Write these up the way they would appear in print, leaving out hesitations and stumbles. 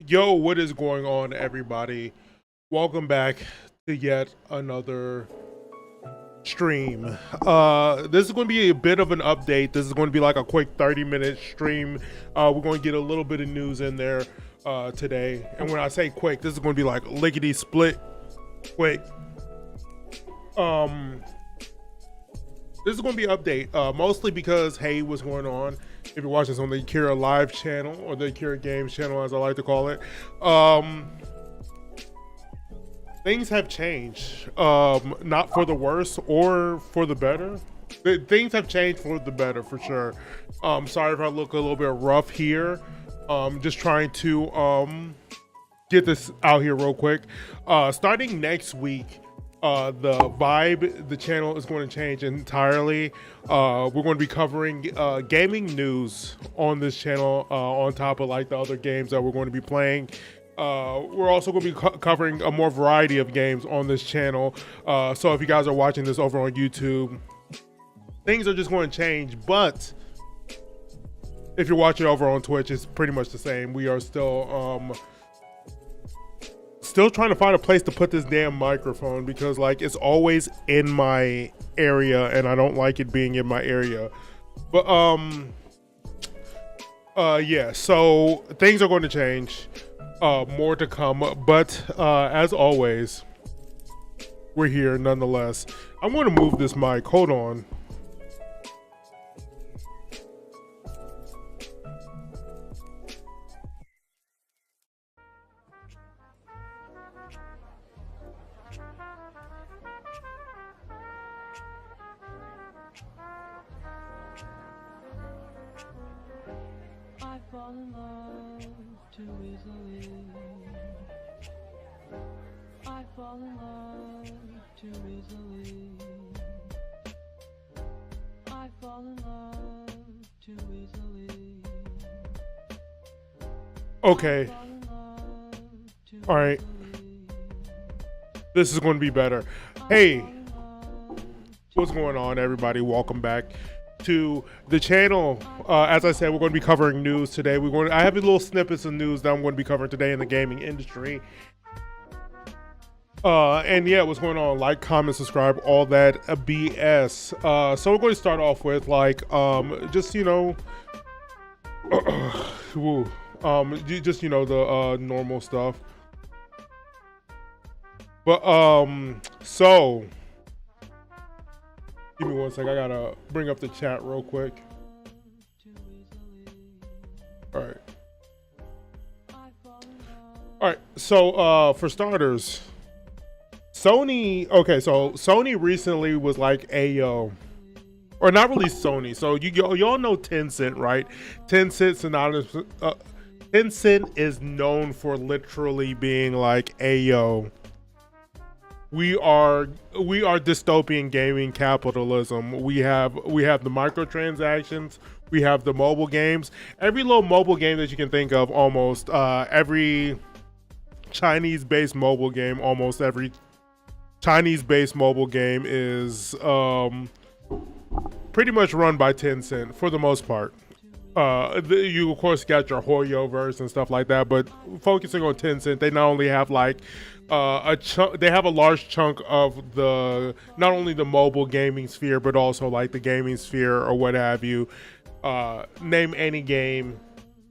Yo, what is going on, everybody? Welcome back to yet another stream. This is going to be a bit of an update. This is going to be like a quick 30-minute stream. We're going to get a little bit of news in there today. And when I say quick, this is going to be like lickety split quick. This is going to be an update, mostly because hey, what's going on? If you're watching this on the Akira Live channel or the Akira Games channel, as I like to call it, things have changed. Not for the worse or for the better. Things have changed for the better, for sure. Sorry if I look a little bit rough here. Just trying to get this out here real quick. Starting next week, the vibe, the channel is going to change entirely. We're going to be covering gaming news on this channel, on top of like the other games that we're going to be playing. We're also going to be covering a more variety of games on this channel. So if you guys are watching this over on YouTube, things are just going to change. But if you're watching over on Twitch, it's pretty much the same. We are still trying to find a place to put this damn microphone, because like it's always in my area and I don't like it being in my area. But yeah, so things are going to change. More to come, but as always, we're here nonetheless. I'm going to move this mic. Hold on. I fall in love too easily. I fall in love too easily. I fall in love too easily. Okay. All right. This is going to be better. Hey, what's going on, everybody? Welcome back to the channel. As I said, we're going to be covering news today. I have a little snippets of news that I'm going to be covering today in the gaming industry. And yeah, what's going on? Like, comment, subscribe, all that BS. So we're going to start off with like, just woo, just the normal stuff. But so give me one sec. I gotta bring up the chat real quick. All right. All right. So for starters, Sony. Okay, so Sony recently was like, "Ayo," or not really Sony. So y'all know Tencent, right? Tencent synonymous. Tencent is known for literally being like, "Ayo, we are dystopian gaming capitalism. We have the microtransactions. We have the mobile games. Every little mobile game that you can think of, almost every Chinese-based mobile game, almost every Chinese-based mobile game is pretty much run by Tencent for the most part. You of course got your Hoyoverse and stuff like that, but focusing on Tencent, they not only have like they have a large chunk of not only the mobile gaming sphere, but also like the gaming sphere or what have you. Name any game,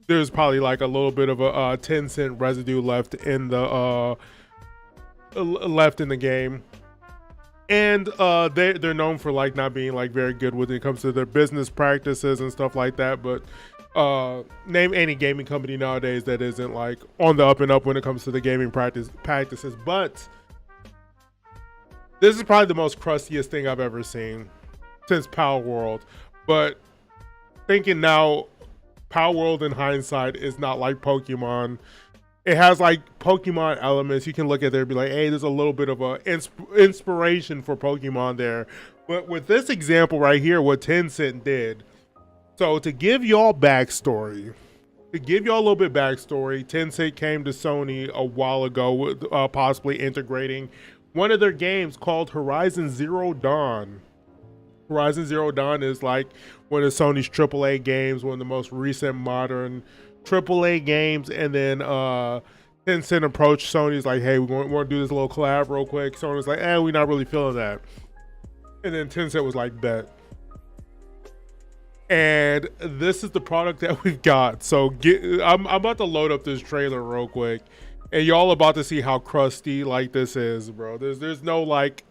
there's probably like a little bit of a 10-cent residue left in the game. And they're known for like not being like very good when it comes to their business practices and stuff like that. But name any gaming company nowadays that isn't like on the up and up when it comes to the gaming practices. But this is probably the most crustiest thing I've ever seen since Power World. But thinking now, Power World in hindsight is not like Pokemon. It has like Pokemon elements. You can look at there and be like, hey, there's a little bit of a inspiration for Pokemon there. But with this example right here, what Tencent did. So to give y'all backstory, Tencent came to Sony a while ago with possibly integrating one of their games called Horizon Zero Dawn. Horizon Zero Dawn is like one of Sony's AAA games, one of the most recent modern AAA games, and then Tencent approached Sony's like, hey, we want to do this little collab real quick. Sony's like, we're not really feeling that. And then Tencent was like, bet. And this is the product that we've got. So I'm about to load up this trailer real quick, and y'all about to see how crusty like this is, bro. There's no like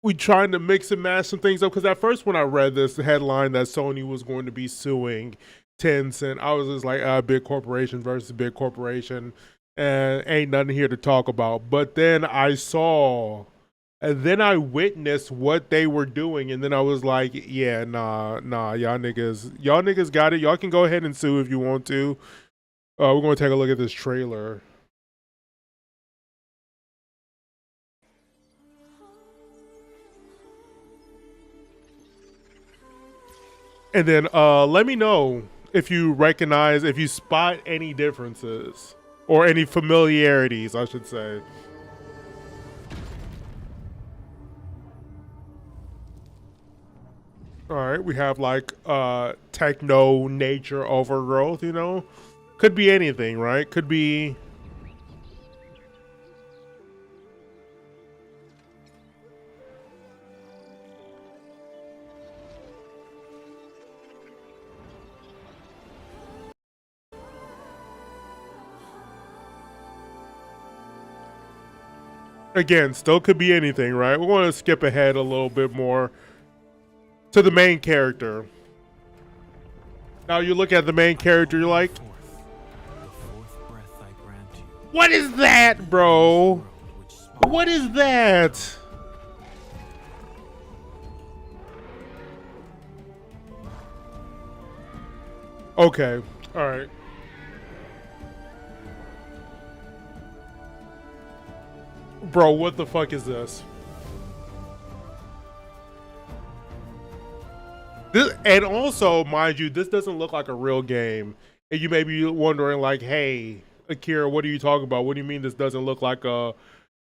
we trying to mix and match some things up, because at first when I read this headline that Sony was going to be suing Tencent, I was just like, big corporation versus big corporation, and ain't nothing here to talk about. But then I saw, and then I witnessed what they were doing, and then I was like, yeah, nah, y'all niggas got it. Y'all can go ahead and sue if you want to. We're going to take a look at this trailer. And then let me know if you recognize, if you spot any differences or any familiarities, I should say. All right, we have like techno nature overgrowth, you know? Could be anything, right? Could be... Again, still could be anything, right? We want to skip ahead a little bit more to the main character. Now you look at the main character, you're like, what is that, bro? What is that? Okay, all right. Bro, what the fuck is this? And also, mind you, this doesn't look like a real game. And you may be wondering, like, hey, Akira, what are you talking about? What do you mean this doesn't look like a...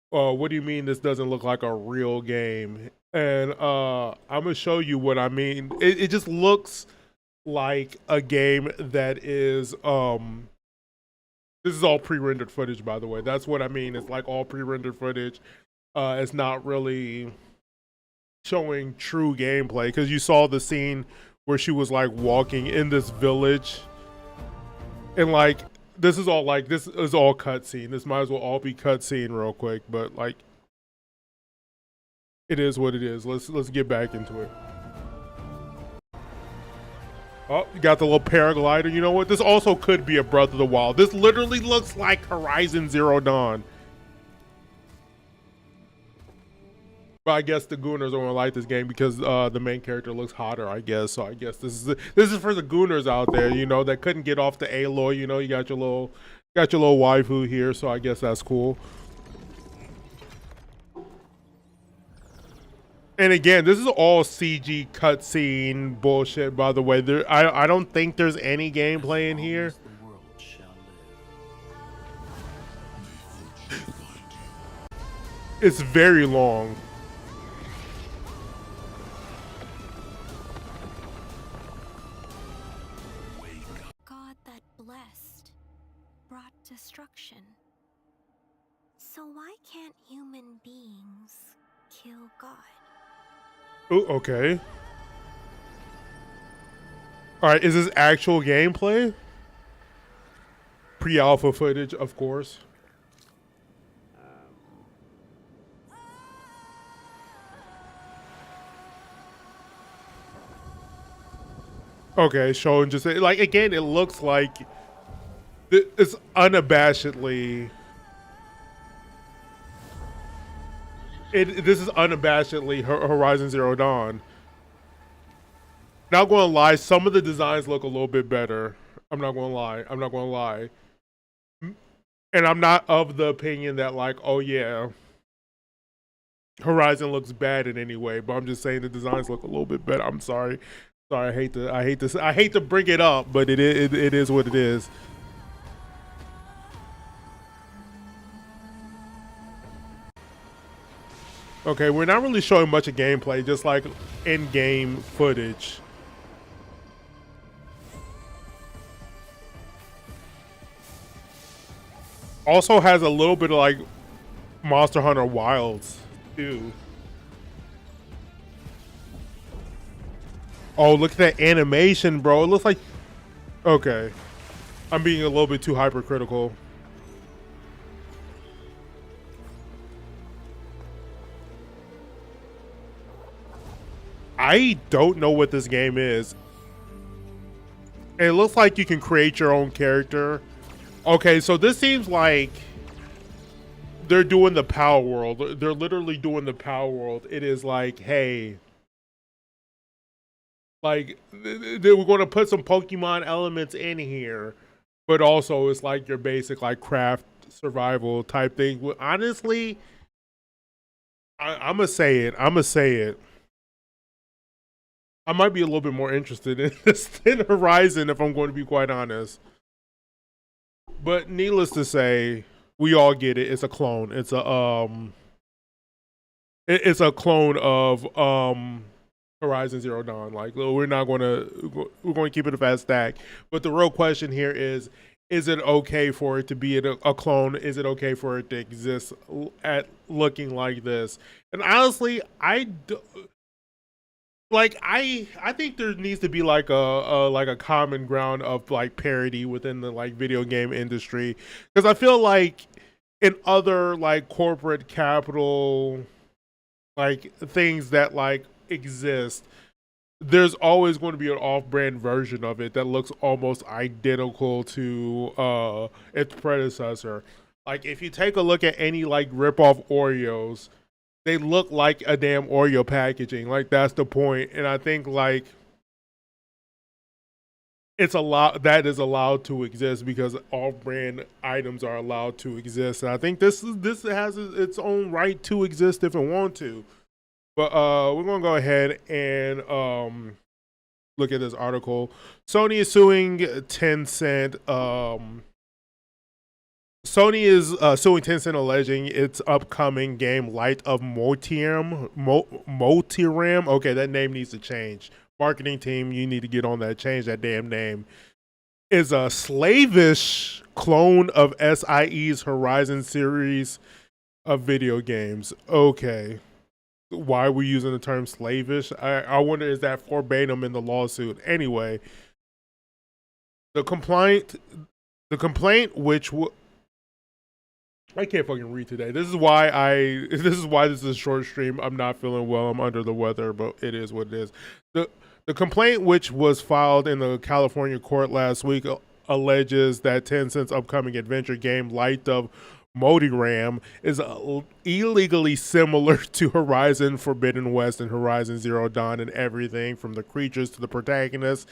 what do you mean this doesn't look like a real game? And I'm going to show you what I mean. It just looks like a game that is... This is all pre-rendered footage, by the way. That's what I mean. It's like all pre-rendered footage. It's not really showing true gameplay, because you saw the scene where she was like walking in this village, and like this is all cutscene. This might as well all be cutscene real quick, but like it is what it is. Let's get back into it. Oh, you got the little paraglider. You know what? This also could be a Breath of the Wild. This literally looks like Horizon Zero Dawn. But I guess the Gooners are gonna like this game because the main character looks hotter, I guess. So I guess this is for the Gooners out there, you know, that couldn't get off the Aloy. You know, you got your little waifu here, so I guess that's cool. And again, this is all CG cutscene bullshit, by the way. I don't think there's any gameplay in here. It's very long. God that blessed brought destruction. So why can't human beings kill God? Oh, okay. All right, is this actual gameplay? Pre-alpha footage, of course. Okay, showing just like, again, it looks like it's unabashedly. This is unabashedly Horizon Zero Dawn. Not gonna lie, some of the designs look a little bit better. I'm not gonna lie. And I'm not of the opinion that like, oh yeah, Horizon looks bad in any way, but I'm just saying the designs look a little bit better. I'm sorry. I hate to bring it up, but it is what it is. Okay, we're not really showing much of gameplay, just like in-game footage. Also has a little bit of like Monster Hunter Wilds too. Oh, look at that animation, bro. It looks like, okay, I'm being a little bit too hypercritical. I don't know what this game is. It looks like you can create your own character. Okay, so this seems like they're doing the Power World. They're literally doing the Power World. It is like, hey, like they were going to put some Pokemon elements in here, but also it's like your basic like craft survival type thing. Honestly, I'm gonna say it. I'm gonna say it. I might be a little bit more interested in this than Horizon, if I'm going to be quite honest. But needless to say, we all get it. It's a clone. It's a clone of Horizon Zero Dawn. Like we're going to keep it a fast stack. But the real question here is it okay for it to be a clone? Is it okay for it to exist at looking like this? And honestly, I think there needs to be like a common ground of like parity within the like video game industry, because I feel like in other like corporate capital like things that like exist, there's always going to be an off-brand version of it that looks almost identical to its predecessor. Like if you take a look at any like rip-off Oreos, they look like a damn Oreo packaging. Like that's the point. And I think like it's that is allowed to exist because off-brand items are allowed to exist. And I think this has its own right to exist if it want to. But we're gonna go ahead and look at this article. Sony is suing Tencent. Sony is suing Tencent, alleging its upcoming game Light of Motiram. Motiram. Okay, that name needs to change. Marketing team, you need to get on that. Change that damn name. Is a slavish clone of SIE's Horizon series of video games. Okay. Why are we using the term slavish? I wonder, is that verbatim in the lawsuit? Anyway, the complaint, which I can't fucking read today. This is why this is a short stream. I'm not feeling well. I'm under the weather, but it is what it is. The complaint, which was filed in the California court last week, alleges that Tencent's upcoming adventure game Light of Motiram is illegally similar to Horizon Forbidden West and Horizon Zero Dawn in everything from the creatures to the protagonists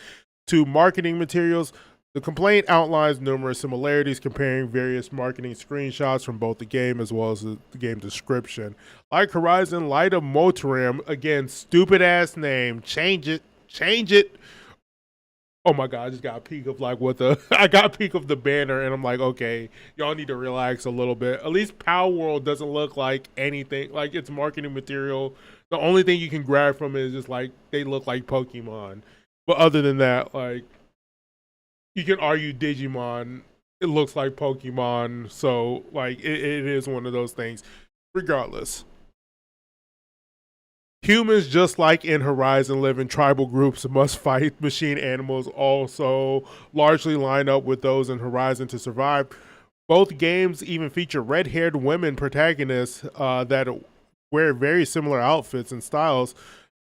to marketing materials. The complaint outlines numerous similarities, comparing various marketing screenshots from both the game as well as the game description. Like Horizon, Light of Motiram, again, stupid ass name. Change it. Oh my god, I just got a peek of like I got a peek of the banner and I'm like, okay, y'all need to relax a little bit. At least Power World doesn't look like anything, like it's marketing material. The only thing you can grab from it is just like they look like Pokemon. But other than that, like you can argue Digimon, it looks like Pokemon, so like it is one of those things. Regardless, humans, just like in Horizon, live in tribal groups, must fight machine animals, also largely line up with those in Horizon to survive. Both games even feature red-haired women protagonists that wear very similar outfits and styles.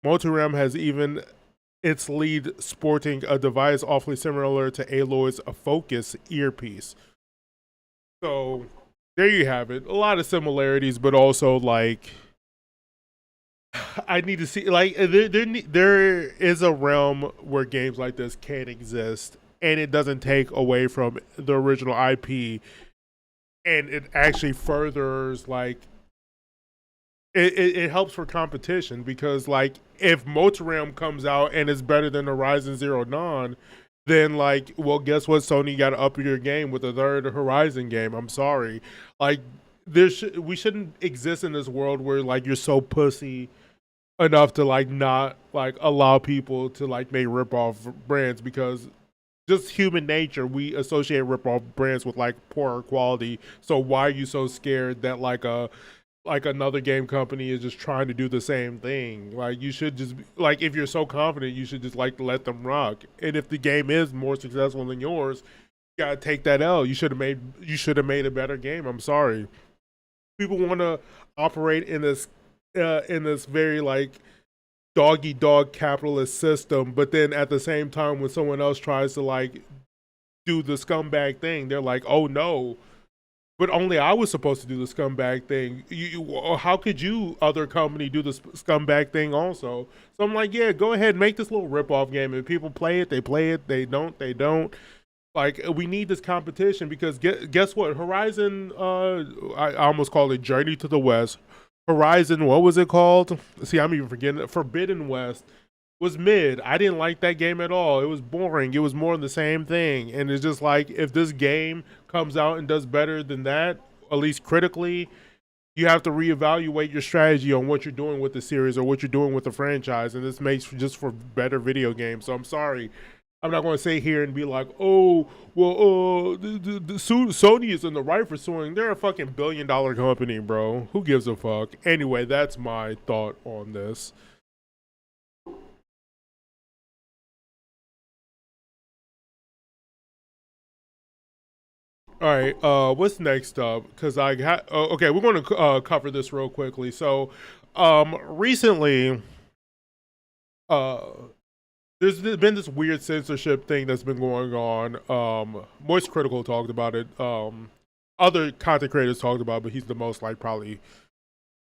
Motiram has even its lead sporting a device awfully similar to Aloy's Focus earpiece. So there you have it. A lot of similarities, but also like I need to see like there is a realm where games like this can exist, and it doesn't take away from the original IP, and it actually furthers like it helps for competition, because like if Motoram comes out and is better than Horizon Zero Dawn, then like, well, guess what? Sony got to up your game with a third Horizon game. I'm sorry, like we shouldn't exist in this world where like you're so pussy enough to like not like allow people to like make rip off brands, because just human nature. We associate rip-off brands with like poorer quality. So why are you so scared that like another game company is just trying to do the same thing? Like you should just like if you're so confident, you should just like let them rock. And if the game is more successful than yours, you gotta take that L. You should have made a better game. I'm sorry. People want to operate in this very like dog eat dog capitalist system, but then at the same time, when someone else tries to like do the scumbag thing, they're like, "Oh no." But only I was supposed to do the scumbag thing. How could you, other company, do the scumbag thing also? So I'm like, yeah, go ahead, make this little rip-off game. If people play it, they play it. They don't, they don't. Like, we need this competition because guess what? Horizon, I almost called it Journey to the West. Horizon, what was it called? See, I'm even forgetting. Forbidden West was mid. I didn't like that game at all. It was boring. It was more of the same thing. And it's just like if this game comes out and does better than that, at least critically, you have to reevaluate your strategy on what you're doing with the series or what you're doing with the franchise. And this makes just for better video games. So I'm sorry. I'm not going to sit here and be like, oh, well, Sony is in the right for suing. They're a fucking billion-dollar company, bro. Who gives a fuck? Anyway, that's my thought on this. All right, what's next up? Because okay, we're going to cover this real quickly. So, recently, uh, there's been this weird censorship thing that's been going on. Moist Critical talked about it. Other content creators talked about it, but he's the most like probably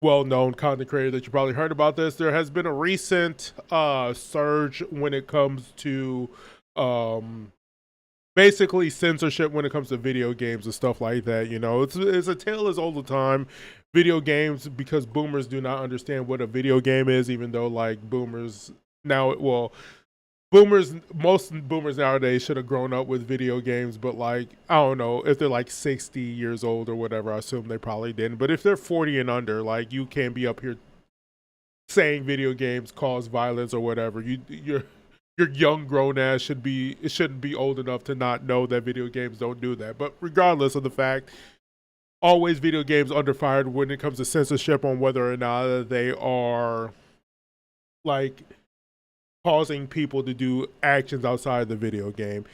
well-known content creator that you probably heard about this. There has been a recent surge when it comes to um basically censorship when it comes to video games and stuff like that. You know, it's a tale as old as time. Video games, because boomers do not understand what a video game is, even though like boomers now, well, most boomers nowadays should have grown up with video games, but like I don't know if they're like 60 years old or whatever. I assume they probably didn't. But if they're 40 and under, like you can't be up here saying video games cause violence or whatever. Your young grown ass shouldn't be old enough to not know that video games don't do that. But regardless of the fact, always video games under fire when it comes to censorship on whether or not they are like causing people to do actions outside the video game.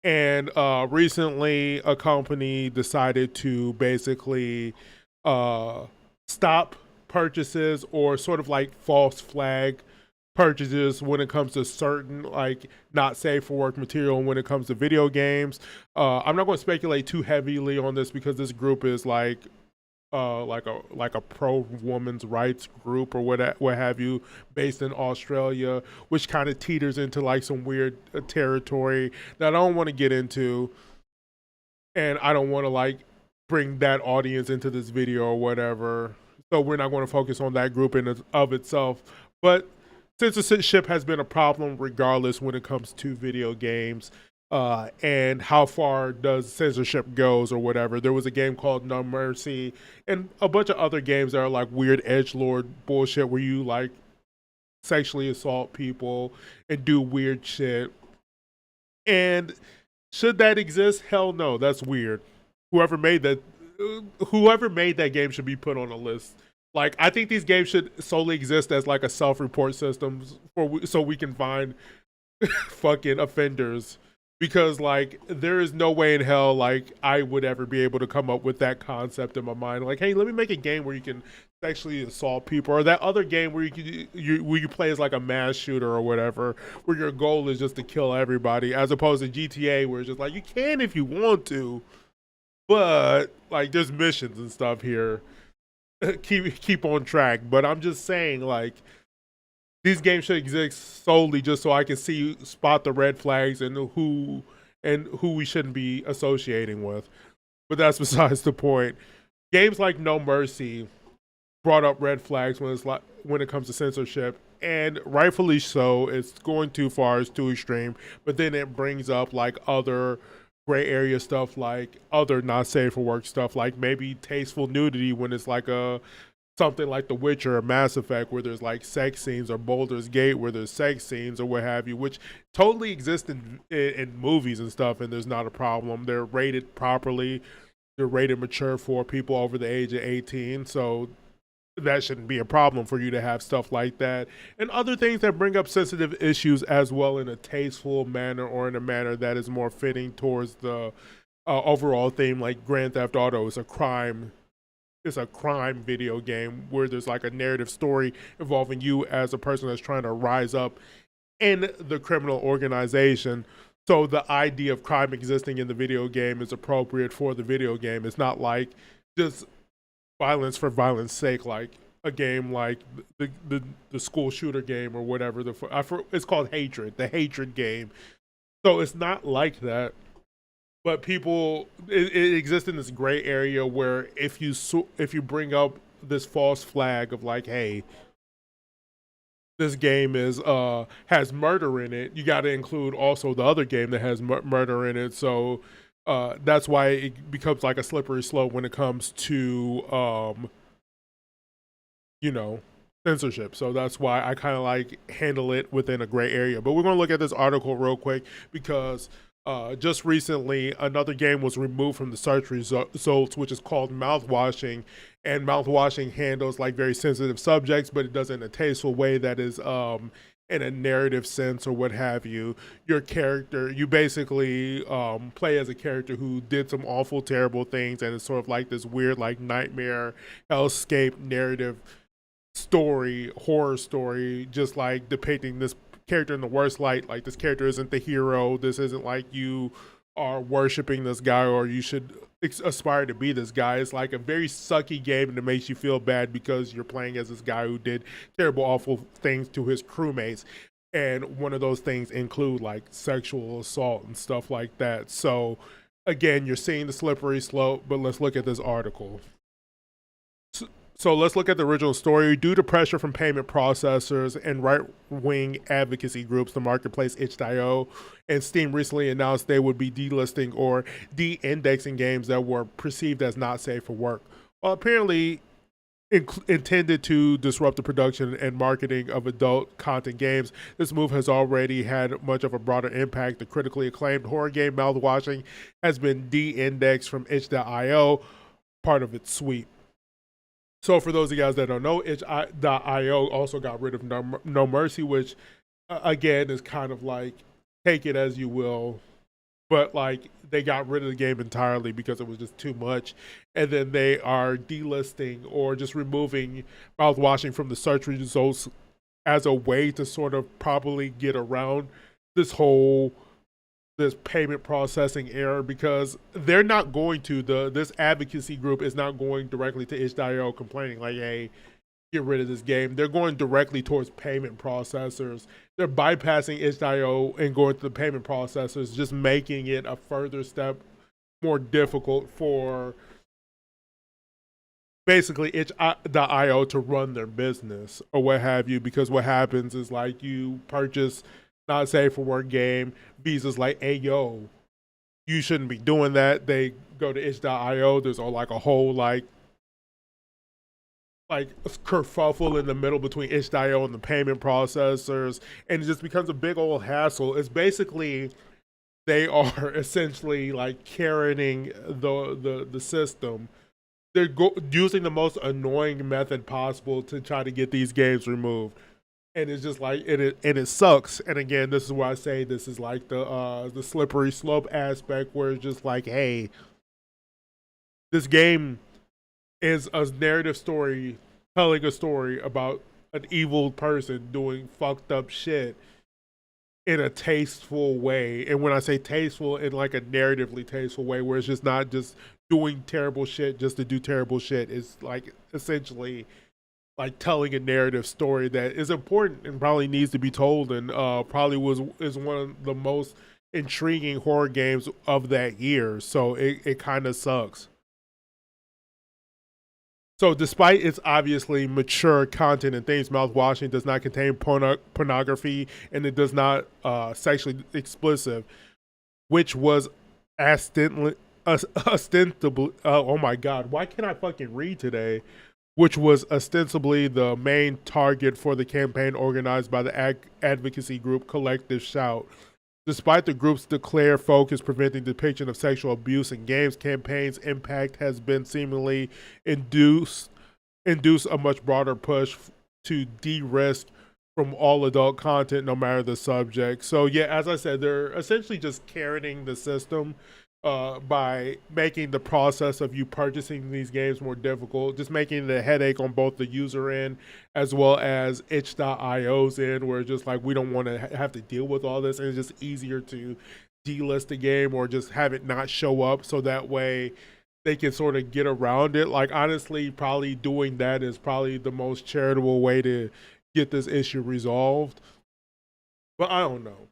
And recently, a company decided to basically stop purchases or sort of like false flag purchases when it comes to certain like not safe for work material when it comes to video games. I'm not going to speculate too heavily on this because this group is like a pro women's rights group or what have you, based in Australia, which kind of teeters into like some weird territory that I don't want to get into, and I don't want to like bring that audience into this video or whatever. So we're not going to focus on that group in of itself, but censorship has been a problem regardless when it comes to video games. And how far does censorship goes or whatever. There was a game called No Mercy and a bunch of other games that are like weird edgelord bullshit where you like sexually assault people and do weird shit. And should that exist? Hell no, that's weird. Whoever made that whoever made that game should be put on a list. Like I think these games should solely exist as like a self-report system so we can find fucking offenders, because like there is no way in hell like I would ever be able to come up with that concept in my mind. Like, hey, let me make a game where you can sexually assault people, or that other game where where you play as like a mass shooter or whatever, where your goal is just to kill everybody, as opposed to GTA where it's just like you can if you want to, but like there's missions and stuff here. keep on track. But I'm just saying like these games should exist solely just so I can spot the red flags and who we shouldn't be associating with. But that's besides the point. Games like No Mercy brought up red flags when it comes to censorship, and rightfully so. It's going too far, it's too extreme. But then it brings up like other gray area stuff, like other not safe for work stuff, like maybe tasteful nudity when it's like a something like The Witcher or Mass Effect where there's like sex scenes, or Baldur's Gate where there's sex scenes or what have you, which totally exist in movies and stuff, and there's not a problem. They're rated properly. They're rated mature for people over the age of 18, so that shouldn't be a problem for you to have stuff like that, and other things that bring up sensitive issues as well in a tasteful manner, or in a manner that is more fitting towards the overall theme. Like Grand Theft Auto is a crime. It's a crime video game where there's like a narrative story involving you as a person that's trying to rise up in the criminal organization. So the idea of crime existing in the video game is appropriate for the video game. It's not like just violence for violence sake, like a game like the school shooter game or whatever. It's called Hatred, the Hatred game. So it's not like that. But people, it exists in this gray area where if you bring up this false flag of like, hey, this game has murder in it, you got to include also the other game that has murder in it. So that's why it becomes like a slippery slope when it comes to censorship. So that's why I kind of like handle it within a gray area. But we're gonna look at this article real quick because just recently another game was removed from the search results, which is called Mouthwashing. And Mouthwashing handles like very sensitive subjects, but it does it in a tasteful way that is in a narrative sense or what have you. Your character, you basically play as a character who did some awful, terrible things, and it's sort of like this weird like nightmare, hellscape narrative story, horror story, just like depicting this character in the worst light. Like, this character isn't the hero. This isn't like you are worshiping this guy or you should aspire to be this guy. It's like a very sucky game, and it makes you feel bad because you're playing as this guy who did terrible, awful things to his crewmates. And one of those things include like sexual assault and stuff like that. So again, you're seeing the slippery slope, but let's look at this article. So let's look at the original story. Due to pressure from payment processors and right-wing advocacy groups, the marketplace itch.io and Steam recently announced they would be delisting or de-indexing games that were perceived as not safe for work. Well, apparently intended to disrupt the production and marketing of adult content games, this move has already had much of a broader impact. The critically acclaimed horror game Mouthwashing has been de-indexed from itch.io, part of its suite. So for those of you guys that don't know, itch.io also got rid of No Mercy, which again is kind of like take it as you will, but like they got rid of the game entirely because it was just too much. And then they are delisting or just removing Mouthwashing from the search results as a way to sort of probably get around this payment processing error, because they're not going to, this advocacy group is not going directly to itch.io complaining like, hey, get rid of this game. They're going directly towards payment processors. They're bypassing itch.io and going to the payment processors, just making it a further step more difficult for basically itch.io to run their business or what have you. Because what happens is like you purchase not safe for work game, Visa's like, hey yo, you shouldn't be doing that. They go to itch.io, there's a whole like kerfuffle in the middle between itch.io and the payment processors, and it just becomes a big old hassle. It's basically they are essentially like Karening the system. They're using the most annoying method possible to try to get these games removed. And it's just like it sucks. And again, this is why I say this is like the slippery slope aspect, where it's just like, hey, this game is a narrative story telling a story about an evil person doing fucked up shit in a tasteful way. And when I say tasteful, in like a narratively tasteful way, where it's just not just doing terrible shit just to do terrible shit. It's like essentially like telling a narrative story that is important and probably needs to be told, and probably is one of the most intriguing horror games of that year. So it kind of sucks. So despite its obviously mature content and themes, Mouthwashing does not contain pornography, and it does not sexually explicit, which was ostensibly oh my god, why can't I fucking read today? which was ostensibly the main target for the campaign organized by the advocacy group Collective Shout. Despite the group's declared focus preventing depiction of sexual abuse in games, campaign's impact has been seemingly induce a much broader push to de-risk from all adult content, no matter the subject. So yeah, as I said, they're essentially just carroting the system by making the process of you purchasing these games more difficult, just making it a headache on both the user end as well as itch.io's end, where it's just like we don't want to have to deal with all this, and it's just easier to delist the game or just have it not show up, so that way they can sort of get around it. Like honestly, probably doing that is probably the most charitable way to get this issue resolved. But I don't know.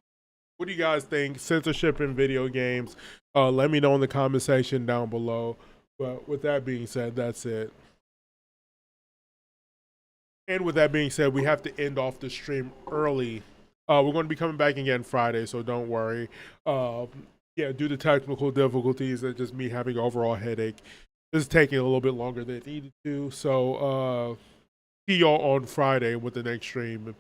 What do you guys think? Censorship in video games? Let me know in the comment section down below. But with that being said, that's it. And with that being said, we have to end off the stream early. We're going to be coming back again Friday, so don't worry. Yeah, due to technical difficulties and just me having an overall headache, this is taking a little bit longer than it needed to. So see y'all on Friday with the next stream.